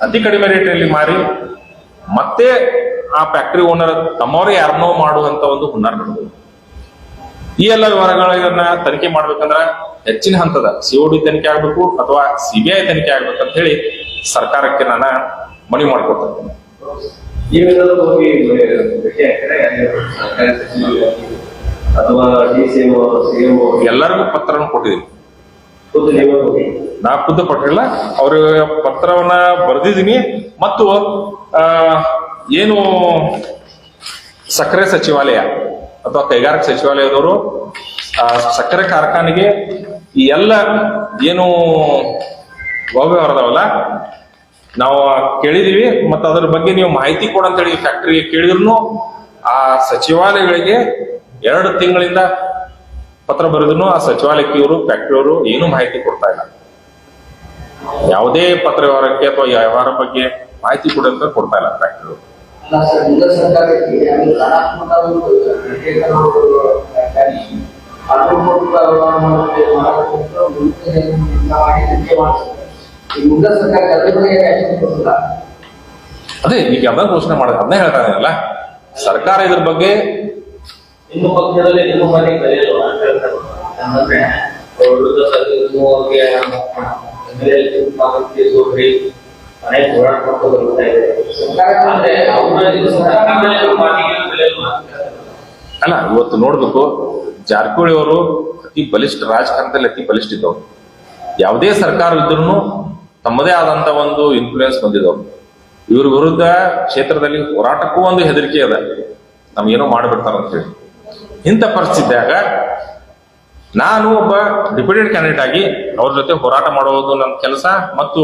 ಅತಿ ಕಡಿಮೆ ರೇಟಲ್ಲಿ ಮಾರಿ ಮತ್ತೆ ಆ ಫ್ಯಾಕ್ಟರಿ ಓನರ್ ತಮ್ಮವರೇ ಯಾರನ್ನೋ ಮಾಡುವಂತ ಒಂದು ಹುನ್ನಾರ ನಡೆದು. ಈ ಎಲ್ಲ ವಿವರಗಳನ್ನ ತನಿಖೆ ಮಾಡ್ಬೇಕಂದ್ರ ಹೆಚ್ಚಿನ ಹಂತದ COD ತನಿಖೆ ಆಗ್ಬೇಕು ಅಥವಾ CBI ತನಿಖೆ ಆಗ್ಬೇಕಂತ ಹೇಳಿ ಸರ್ಕಾರಕ್ಕೆ ನಾನು ಮನವಿ ಮಾಡ್ಕೊಡ್ತೇನೆ. ಅಥವಾ ಎಲ್ಲರಿಗೂ ಪತ್ರವನ್ನು ಕೊಟ್ಟಿದ್ದೀನಿ. ನಾ ಖುದ್ದು ಕೊಟ್ಟಿಲ್ಲ, ಅವ್ರ ಪತ್ರವನ್ನ ಬರೆದಿದ್ದೀನಿ. ಮತ್ತು ಏನು ಸಕ್ಕರೆ ಸಚಿವಾಲಯ ಅಥವಾ ಕೈಗಾರಿಕಾ ಸಚಿವಾಲಯದವರು ಸಕ್ಕರೆ ಕಾರ್ಖಾನೆಗೆ ಈ ಎಲ್ಲ ಏನು ವ್ಯವಹಾರದವಲ್ಲ ನಾವು ಕೇಳಿದೀವಿ ಮತ್ತು ಅದ್ರ ಬಗ್ಗೆ ನೀವು ಮಾಹಿತಿ ಕೊಡಂತೇಳಿ ಫ್ಯಾಕ್ಟರಿಗೆ ಕೇಳಿದ್ರು ಆ ಸಚಿವಾಲಯಗಳಿಗೆ 2 ತಿಂಗಳಿಂದ ಪತ್ರ ಬರೆದ್ರು ಆ ಸಚಿವಾಲಯಕ್ಕೆ ಇವರು ಫ್ಯಾಕ್ಟರಿಯವರು ಏನು ಮಾಹಿತಿ ಕೊಡ್ತಾ ಇಲ್ಲ. ಯಾವುದೇ ಪತ್ರ ವ್ಯವಹಾರಕ್ಕೆ ಅಥವಾ ವ್ಯವಹಾರ ಬಗ್ಗೆ ಮಾಹಿತಿ ಕೊಡ್ತಾ ಇಲ್ಲ ಫ್ಯಾಕ್ಟರಿ. ಅದೇ ಈಗ ಅದನ್ನ ಘೋಷಣೆ ಮಾಡಿದ್ರೆ ಅದನ್ನೇ ಹೇಳ್ತಾ ಇದೆಯಲ್ಲ ಸರ್ಕಾರ ಇದ್ರ ಬಗ್ಗೆ. ನಿಮ್ಮ ಪಕ್ಷದಲ್ಲಿ ನಿಮ್ಮ ಮನೆ ಕಲಿಯಲ್ವಾ ಅಂತ ಹೇಳ್ತಾರೆ. ಅಲ್ಲ, ಇವತ್ತು ನೋಡ್ಬೇಕು, ಜಾರಕಿಹೊಳಿ ಅವರು ಅತಿ ಬಲಿಷ್ಠ ರಾಜಕಾರಣದಲ್ಲಿ ಅತಿ ಬಲಿಷ್ಠ ಇದ್ದವ್ರು. ಯಾವುದೇ ಸರ್ಕಾರ ಇದ್ರೂ ತಮ್ಮದೇ ಆದಂತ ಒಂದು ಇನ್ಫ್ಲೂಯೆನ್ಸ್ ಬಂದಿದ್ದವ್ರು. ಇವ್ರ ವಿರುದ್ಧ ಕ್ಷೇತ್ರದಲ್ಲಿ ಹೋರಾಟಕ್ಕೂ ಒಂದು ಹೆದರಿಕೆ ಅದ, ನಮ್ಗೇನೋ ಮಾಡಿಬಿಡ್ತಾರ ಅಂತ ಹೇಳಿ. ಇಂಥ ಪರಿಸ್ಥಿತಿಯಾಗ ನಾನು ಒಬ್ಬ ಡಿಪ್ಯೂಟೆಡ್ ಕ್ಯಾಂಡಿಡೇಟ್ ಆಗಿ ಅವ್ರ ಜೊತೆ ಹೋರಾಟ ಮಾಡೋದು ನನ್ನ ಕೆಲಸ. ಮತ್ತು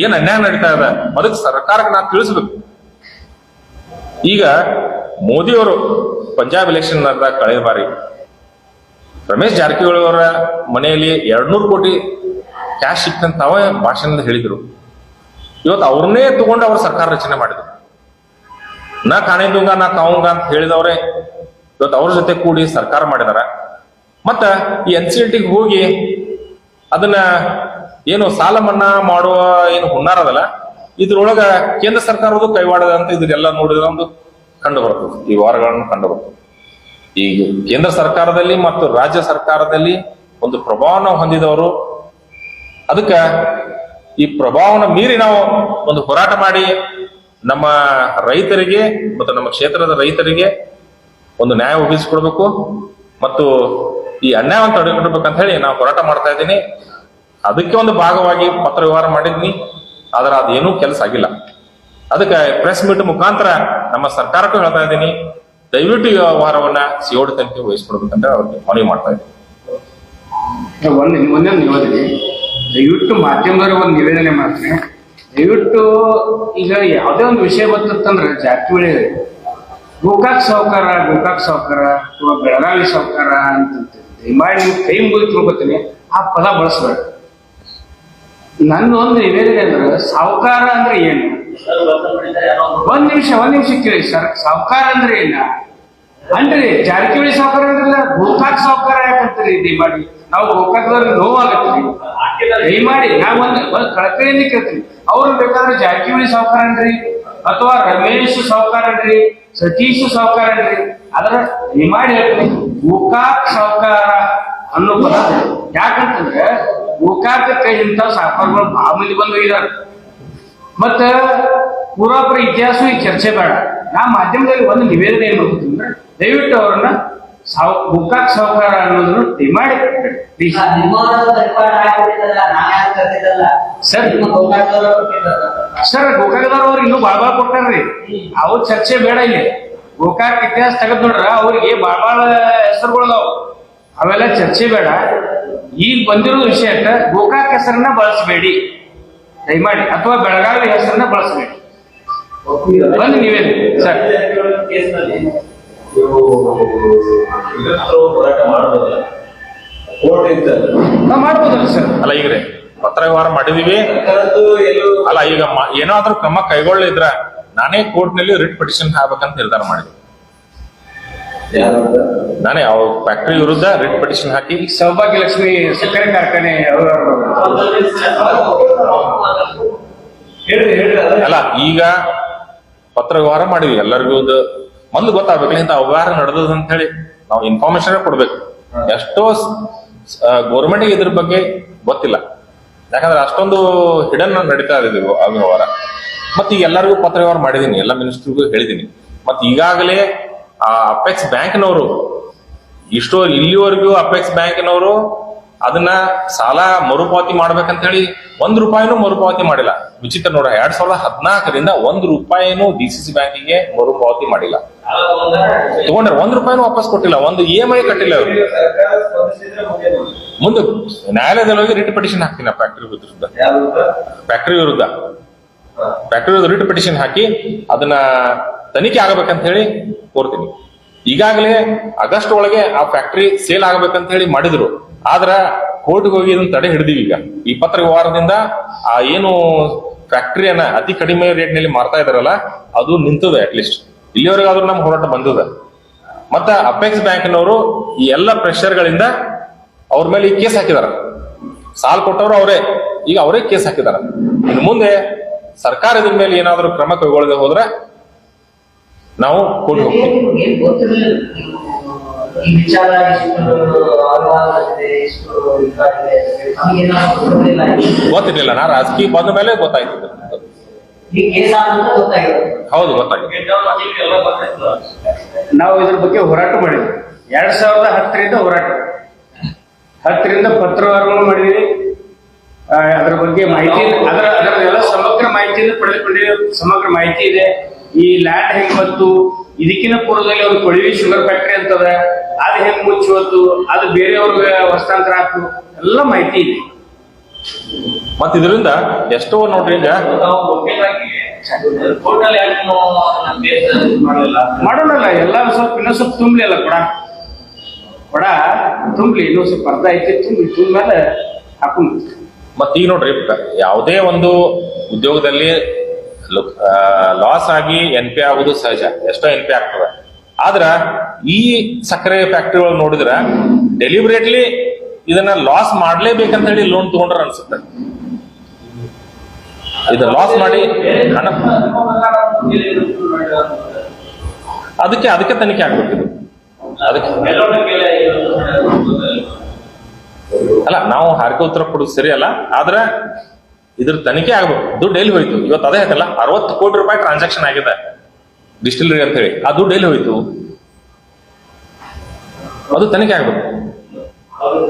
ಏನ್ ಅನ್ಯಾಯ ನಡೀತಾ ಇದೆ ಅದಕ್ಕೆ ಸರ್ಕಾರಕ್ಕೆ ನಾನು ತಿಳಿಸ್ಬೇಕು. ಈಗ ಮೋದಿಯವರು ಪಂಜಾಬ್ ಎಲೆಕ್ಷನ್ ನಡೆದಾಗ ಕಳೆದ ಬಾರಿ ರಮೇಶ್ ಜಾರಕಿಹೊಳಿ ಅವರ ಮನೆಯಲ್ಲಿ 200 ಕೋಟಿ ಕ್ಯಾಶ್ ಸಿಕ್ತಂತ ತಾವೇ ಭಾಷಣದಲ್ಲಿ ಹೇಳಿದ್ರು. ಇವತ್ತು ಅವ್ರನ್ನೇ ತಗೊಂಡು ಅವ್ರ ಸರ್ಕಾರ ರಚನೆ ಮಾಡಿದ್ರು. ನಾ ಕಾಣಿದುಂಗ ನಾ ಕಾವುಂಗ ಅಂತ ಹೇಳಿದವ್ರೆ ಇವತ್ತು ಅವ್ರ ಜೊತೆ ಕೂಡಿ ಸರ್ಕಾರ ಮಾಡಿದಾರ. ಮತ್ತ ಈ NCLT ಹೋಗಿ ಅದನ್ನ ಏನು ಸಾಲ ಮನ್ನಾ ಮಾಡುವ ಏನು ಹುನ್ನಾರದಲ್ಲ, ಇದ್ರೊಳಗ ಕೇಂದ್ರ ಸರ್ಕಾರದ್ದು ಕೈವಾಡದ ಅಂತ ಇದನ್ನೆಲ್ಲ ನೋಡಿದ್ರೆ ಒಂದು ಕಂಡು ಬರ್ತದೆ, ಈ ವಾರಗಳನ್ನು ಕಂಡು ಬರ್ತದೆ. ಈ ಕೇಂದ್ರ ಸರ್ಕಾರದಲ್ಲಿ ಮತ್ತು ರಾಜ್ಯ ಸರ್ಕಾರದಲ್ಲಿ ಒಂದು ಪ್ರಭಾವನ ಹೊಂದಿದವರು. ಅದಕ್ಕ ಈ ಪ್ರಭಾವನ ಮೀರಿ ನಾವು ಒಂದು ಹೋರಾಟ ಮಾಡಿ ನಮ್ಮ ರೈತರಿಗೆ ಮತ್ತು ನಮ್ಮ ಕ್ಷೇತ್ರದ ರೈತರಿಗೆ ಒಂದು ನ್ಯಾಯ ಒದಗಿಸಿಕೊಡ್ಬೇಕು ಮತ್ತು ಈ ಅನ್ಯಾಯವನ್ನು ತಡೆಗಟ್ಟಬೇಕಂತ ಹೇಳಿ ನಾವು ಹೋರಾಟ ಮಾಡ್ತಾ ಇದ್ದೀನಿ. ಅದಕ್ಕೆ ಒಂದು ಭಾಗವಾಗಿ ಪತ್ರ ವ್ಯವಹಾರ ಮಾಡಿದ್ನಿ, ಆದ್ರೆ ಅದೇನೂ ಕೆಲಸ ಆಗಿಲ್ಲ. ಅದಕ್ಕೆ ಪ್ರೆಸ್ ಮೀಟ್ ಮುಖಾಂತರ ನಮ್ಮ ಸರ್ಕಾರಕ್ಕೂ ಹೇಳ್ತಾ ಇದ್ದೀನಿ, ದಯವಿಟ್ಟು ಈ ವ್ಯವಹಾರವನ್ನ ಸಿಒಡಿ ತನಿಖೆ ವಹಿಸ್ಕೊಡ್ಬೇಕಂತ ಅವ್ರಿಗೆ ಮನವಿ ಮಾಡ್ತಾ ಇದ್ದೀನಿ. ಒಂದೊಂದು ನಿವೇದನೆ ದಯವಿಟ್ಟು ಮಾಧ್ಯಮದವರು ಒಂದು ನಿವೇದನೆ ಮಾಡ್ತೀನಿ. ದಯವಿಟ್ಟು ಈಗ ಯಾವುದೇ ಒಂದು ವಿಷಯ ಬಂತಂದ್ರೆ ಜಾರಕಿಹೊಳಿ ಗೋಕಾಕ್ ಸಾವುಕಾರ ಅಥವಾ ಬೆಳಗಾವಿ ಸಾವುಕಾರ ಅಂತ ಮಾಡಿ ಕೈ ಮುಗಿದು ತಿಳ್ಕೊತೀನಿ, ಆ ಪದ ಬಳಸ್ಬೇಡ. ನನ್ನ ಒಂದು ನಿವೇದನೆ ಅಂದ್ರೆ ಸಾವುಕಾರ ಅಂದ್ರೆ ಏನು? ಒಂದ್ ನಿಮಿಷ ಕೇಳಿ ಸರ್. ಸಾವುಕಾರ ಅಂದ್ರೆ ಏನ ಅಂದ್ರೆ ಜಾರಕಿಹೊಳಿ ಸಾವುಕಾರ ಅಂದ್ರಲ್ಲ, ಗೋಕಾಕ್ ಸಾವುಕಾರ ಯಾಕಂತೀರಿ? ದಯಮಾಡಿ ನಾವು ಗೋಕಾಕ್ದವ್ರಿಗೆ ನೋವಾಗತ್ತೀವಿ, ದಯಮಾಡಿ ನಾವು ಒಂದು ಕಳಕಳಿಯಿಂದ ಕೇಳ್ತೀವಿ. ಅವ್ರು ಬೇಕಾದ್ರೆ ಜಾರಕಿಹೊಳಿ ಸಾವುಕಾರ ಅನ್ರಿ ಅಥವಾ ರಮೇಶ್ ಸಾವುಕಾರ ಅನ್ರಿ, ಸತೀಶ್ ಸಾವುಕಾರ ಅನ್ರಿ, ಆದ್ರ ದಯಮಾಡಿ ಹೇಳ್ತೀನಿ ಗೋಕಾಕ್ ಸಾವುಕಾರ ಅನ್ನೋ ಪದ. ಯಾಕಂತಂದ್ರೆ ಗೋಕಾಕಕ್ಕೆ ಇಂಥ ಸಾವುಕಾರಗಳು ಬಹಳ ಮಂದಿ ಬಂದು ಇದ್ದಾರೆ. ಮತ್ತ ಪೂರ್ವಾಪರ ಇತಿಹಾಸ ಈ ಚರ್ಚೆ ಬೇಡ. ನಾ ಮಾಧ್ಯಮದಲ್ಲಿ ಒಂದು ನಿವೇದನೆ ಏನ್ ಮಾಡ್ತೀನಿ, ದಯವಿಟ್ಟು ಅವ್ರನ್ನ ಗೋಕಾಕ್ ಸಾವುಕಾರ ಅನ್ನೋದನ್ನು ದಯಮಾಡಿ ಸರ್ ಗೋಕಾಕದವ್ರು ಇನ್ನೂ ಬಾಳ ಕೊಟ್ಟಾರ್ರಿ. ಅವ್ರ ಚರ್ಚೆ ಬೇಡ ಇಲ್ಲಿ. ಗೋಕಾಕ್ ಇತಿಹಾಸ ತೆಗೆದ್ ನೋಡ್ರ ಅವ್ರಿಗೆ ಬಾಳ ಹೆಸರುಗಳದಾವ್, ಅವೆಲ್ಲ ಚರ್ಚೆ ಬೇಡ. ಈಗ ಬಂದಿರೋ ವಿಷಯ ಗೋಕಾಕ್ ಹೆಸರನ್ನ ಬಳಸಬೇಡಿ ದಯಮಾಡಿ, ಅಥವಾ ಬೆಳಗಾವಿ ಹೆಸರನ್ನ ಬಳಸಬೇಡಿ. ಒಂದು ನಿವೇದನೆ ಸರ್. ಹೋರಾಟ ಮಾಡಬಹುದಲ್ಲ, ಕೋರ್ಟ್ ಇರ್ತದೆ ಮಾಡ್ಬೋದಲ್ಲ ಸರ್? ಅಲ್ಲ ಈಗ ಪತ್ರ ವ್ಯವಹಾರ ಮಾಡಿದೀವಿ ಅಲ್ಲ, ಈಗ ಏನಾದ್ರೂ ಕ್ರಮ ಕೈಗೊಳ್ಳಿದ್ರ ನಾನೇ ಕೋರ್ಟ್ ನಲ್ಲಿ ರಿಟ್ ಪಿಟಿಷನ್ ಹಾಕ್ಬೇಕಂತ ನಿರ್ಧಾರ ಮಾಡಿದ್ವಿ. ನಾನೇ ಅವ್ರ ಫ್ಯಾಕ್ಟರಿ ವಿರುದ್ಧ ರಿಟ್ ಪಿಟಿಷನ್ ಹಾಕಿ ಸೌಭಾಗ್ಯ ಲಕ್ಷ್ಮಿ ಸಕ್ಕರೆ ಕಾರ್ಖಾನೆ ಅಲ್ಲ ಈಗ ಪತ್ರ ವ್ಯವಹಾರ ಮಾಡಿವಿ. ಎಲ್ಲರಿಗೂ ಮೊದ್ಲು ಗೊತ್ತಾಗ್ಬೇಕಲ್ಲ ಇಂಥ ವ್ಯವಹಾರ ನಡೆದದ ಅಂತ ಹೇಳಿ ನಾವು ಇನ್ಫಾರ್ಮೇಶನ್ ಕೊಡ್ಬೇಕು. ಎಷ್ಟೋ ಗೌರ್ಮೆಂಟ್ಗೆ ಇದ್ರ ಬಗ್ಗೆ ಗೊತ್ತಿಲ್ಲ, ಯಾಕಂದ್ರೆ ಅಷ್ಟೊಂದು ಹಿಡನ್ ನಡೀತಾ ಇದೆ ಆ ವ್ಯವಹಾರ. ಮತ್ತೆ ಈಗ ಎಲ್ಲರಿಗೂ ಪತ್ರ ವ್ಯವಹಾರ ಮಾಡಿದೀನಿ, ಎಲ್ಲ ಮಿನಿಸ್ಟ್ರಿಗೂ ಹೇಳಿದೀನಿ. ಮತ್ತೆ ಈಗಾಗಲೇ ಆ ಅಪೆಕ್ಸ್ ಬ್ಯಾಂಕ್ನವರು ಇಲ್ಲಿವರೆಗೂ ಅಪೆಕ್ಸ್ ಬ್ಯಾಂಕ್ನವರು ಅದನ್ನ ಸಾಲ ಮರುಪಾವತಿ ಮಾಡ್ಬೇಕಂತ ಹೇಳಿ ₹1 ಮರುಪಾವತಿ ಮಾಡಿಲ್ಲ. ವಿಚಿತ್ರ ನೋಡ, 2014ರಿಂದ ₹1 DCC ಬ್ಯಾಂಕಿಗೆ ಮರುಪಾವತಿ ಮಾಡಿಲ್ಲ. ತಗೊಂಡ್ರೆ ₹1 ವಾಪಸ್ ಕೊಟ್ಟಿಲ್ಲ, ಒಂದು EMI ಕಟ್ಟಿಲ್ಲ ಅವರು. ಮುಂದೆ ನ್ಯಾಯಾಲಯದಲ್ಲಿ ಹೋಗಿ ರಿಟ್ ಪಿಟಿಷನ್ ಹಾಕ್ತೀನಿ ಫ್ಯಾಕ್ಟರಿ ವಿರುದ್ಧ ರಿಟ್ ಪಿಟಿಷನ್ ಹಾಕಿ ಅದನ್ನ ತನಿಖೆ ಆಗಬೇಕಂತ ಹೇಳಿ ಕೋರ್ತೀನಿ. ಈಗಾಗಲೇ ಆಗಸ್ಟ್ ಒಳಗೆ ಆ ಫ್ಯಾಕ್ಟರಿ ಸೇಲ್ ಆಗಬೇಕಂತ ಹೇಳಿ ಮಾಡಿದ್ರು, ಆದ್ರ ಕೋರ್ಟ್ಗೆ ಹೋಗಿ ಇದನ್ನ ತಡೆ ಹಿಡಿದಿವಿ. ಈಗ ಈ ಪತ್ರ ವ್ಯವಹಾರದಿಂದ ಆ ಏನು ಫ್ಯಾಕ್ಟರಿಯನ್ನ ಅತಿ ಕಡಿಮೆ ರೇಟ್ ನಲ್ಲಿ ಮಾರ್ತಾ ಇದಾರಲ್ಲ ಅದು ನಿಂತದೆ. ಅಟ್ಲೀಸ್ಟ್ ಇಲ್ಲಿವರೆಗಾದ್ರೂ ನಮ್ ಹೋರಾಟ ಬಂದದ. ಮತ್ತ ಅಪೆಕ್ಸ್ ಬ್ಯಾಂಕ್ನವರು ಈ ಎಲ್ಲ ಪ್ರೆಷರ್ಗಳಿಂದ ಅವ್ರ ಮೇಲೆ ಈ ಕೇಸ್ ಹಾಕಿದಾರ. ಸಾಲ ಕೊಟ್ಟವರು ಅವರೇ, ಈಗ ಅವರೇ ಕೇಸ್ ಹಾಕಿದಾರ. ಇನ್ನು ಮುಂದೆ ಸರ್ಕಾರ ಇದ್ರ ಮೇಲೆ ಏನಾದ್ರೂ ಕ್ರಮ ಕೈಗೊಳ್ಳದೆ ಹೋದ್ರೆ ನಾವು ಕೋರ್ಟ್ ಹೋಗ್ತೀವಿ. ಗೊತ್ತಿರ್ಲಿಲ್ಲ, ನಾ ರಾಜಕೀಯ ಬಂದ ಮೇಲೆ ಗೊತ್ತಾಯ್ತು. ಹೌದು ಗೊತ್ತಾಗಿದೆ. ನಾವು ಇದ್ರ ಬಗ್ಗೆ ಹೋರಾಟ ಮಾಡಿದ್ವಿ 2010ರಿಂದ ಹೋರಾಟ, 10ರಿಂದ ಪತ್ರವ್ಯವಹಾರಗಳು ಮಾಡಿದೀವಿ, ಅದರ ಬಗ್ಗೆ ಮಾಹಿತಿ ಅದರ ಸಮಗ್ರ ಮಾಹಿತಿಯನ್ನು ಪಡೆದುಕೊಂಡಿರೋ ಸಮಗ್ರ ಮಾಹಿತಿ ಇದೆ. ಈ ಲ್ಯಾಂಡ್ ಹೆಂಗ್ ಬಂತು, ಇದಕ್ಕಿಂತ ಪೂರ್ವದಲ್ಲಿ ಒಂದು ಕೊಳವಿ ಶುಗರ್ ಫ್ಯಾಕ್ಟರಿ ಅಂತದ, ಅದು ಹೆಂಗ್ ಮುಚ್ಚುವತ್ತು, ಅದು ಬೇರೆಯವ್ರಿಗೆ ಹಸ್ತಾಂತರ ಆಯ್ತು, ಎಲ್ಲ ಮಾಹಿತಿ ಇದೆ. ಮತ್ ಇದರಿಂದ ಎಷ್ಟೋ ನೋಡ್ರಿ ಈಗ ಟೋಟಲ್ ಯಾಕೆ ಮಾಡಲಿಲ್ಲ? ಮಾಡೋಣಲ್ಲ, ಎಲ್ಲ ಇನ್ನೂ ಸ್ವಲ್ಪ ತುಂಬಲಿ ಅಲ್ಲ, ಕೊಡ ತುಂಬಲಿ, ಇನ್ನೂ ಸ್ವಲ್ಪ ಅರ್ಧ ಐತಿ ತುಂಬ್ಮೇಲೆ ಹಾಕೊಂಡು. ಮತ್ ಈಗ ನೋಡ್ರಿ ಯಾವುದೇ ಒಂದು ಉದ್ಯೋಗದಲ್ಲಿ ಲಾಸ್ ಆಗಿ NP ಆಗುದು ಸಹಜ, ಎಷ್ಟೋ NP ಆಗ್ತದೆ. ಆದ್ರ ಈ ಸಕ್ಕರೆ ಫ್ಯಾಕ್ಟರಿಗಳು ನೋಡಿದ್ರ ಡೆಲಿಬರೇಟ್ಲಿ ಇದನ್ನ ಲಾಸ್ ಮಾಡ್ಲೇಬೇಕಂತ ಹೇಳಿ ಲೋನ್ ತಗೊಂಡ್ರ ಅನ್ಸುತ್ತೆ. ಇದು ಲಾಸ್ ಮಾಡಿ ಹಣ ಅದಕ್ಕೆ ತನಿಖೆ ಆಗ್ಬೇಕು. ಇದು ಅದಕ್ಕೆ ಅಲ್ಲ, ನಾವು ಹಾರಿಕೆ ಉತ್ತರ ಕೊಡೋದು ಸರಿ ಅಲ್ಲ, ಆದ್ರೆ ಇದ್ರ ತನಿಖೆ ಆಗ್ಬೇಕು. ದುಡ್ಡು ಎಲ್ಲಿ ಹೋಯ್ತು? ಇವತ್ತು ಅದೇ ಆಯ್ತಲ್ಲ, 60 ಕೋಟಿ ರೂಪಾಯಿ ಟ್ರಾನ್ಸಾಕ್ಷನ್ ಆಗಿದೆ ಡಿಸ್ಟಿಲರಿ ಅಂತ ಹೇಳಿ. ಆ ದುಡ್ಡು ಎಲ್ಲಿ ಹೋಯ್ತು? ಅದು ತನಿಖೆ ಆಗ್ಬೇಕು. ಹೌದು.